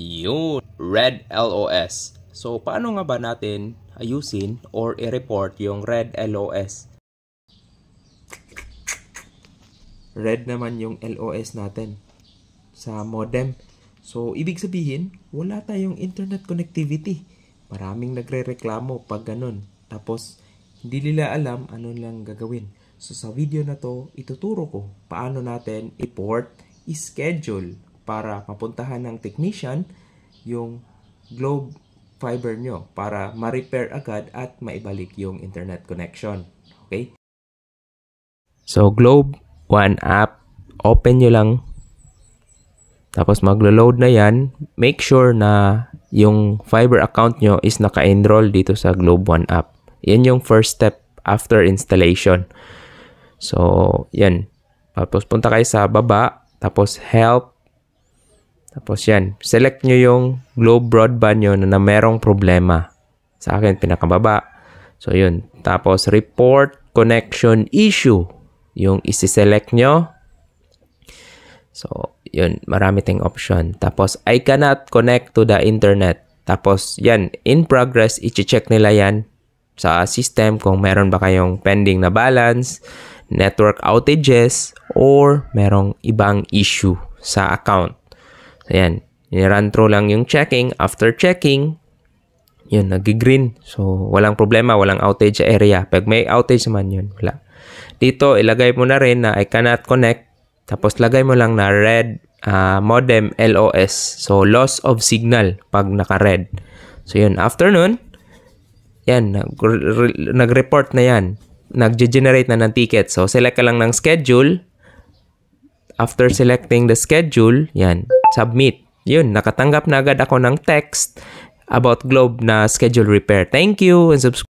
Yun, Red LOS. So, paano nga ba natin ayusin or i-report yung Red LOS? Red naman yung LOS natin sa modem. So, ibig sabihin, wala tayong internet connectivity. Maraming nagre-reklamo pag ganun. Tapos, hindi nila alam ano lang gagawin. So, sa video na to, ituturo ko paano natin i-port, i-schedule para mapuntahan ng technician yung Globe fiber nyo para ma-repair agad at maibalik yung internet connection. Okay? So, Globe One app, open nyo lang. Tapos maglo-load na yan. Make sure na yung fiber account nyo is naka-enroll dito sa Globe One app. Yan yung first step after installation. So, yan. Tapos punta kayo sa baba. Tapos help. Tapos yan. Select nyo yung Globe Broadband nyo na merong problema. Sa akin, pinakababa. So, yun. Tapos report connection issue. Yung isi-select nyo. So, yun. Marami tayong option. Tapos, I cannot connect to the internet. Tapos, yan. In progress, i-check nila yan sa system kung meron ba kayong pending na balance, network outages, or merong ibang issue sa account. So, yan. I-run through lang yung checking. After checking, yun, nag-green. So, walang problema, walang outage area. Pag may outage naman yun, wala. Dito, ilagay mo na rin na I cannot connect. Tapos, lagay mo lang na red modem LOS. So, loss of signal pag naka-red. So, yun. After nun, yan, nag-report na yan. Nag-generate na ng ticket. So, select ka lang ng schedule. After selecting the schedule, yan, submit. Yun, nakatanggap na agad ako ng text about Globe na schedule repair. Thank you and subscribe.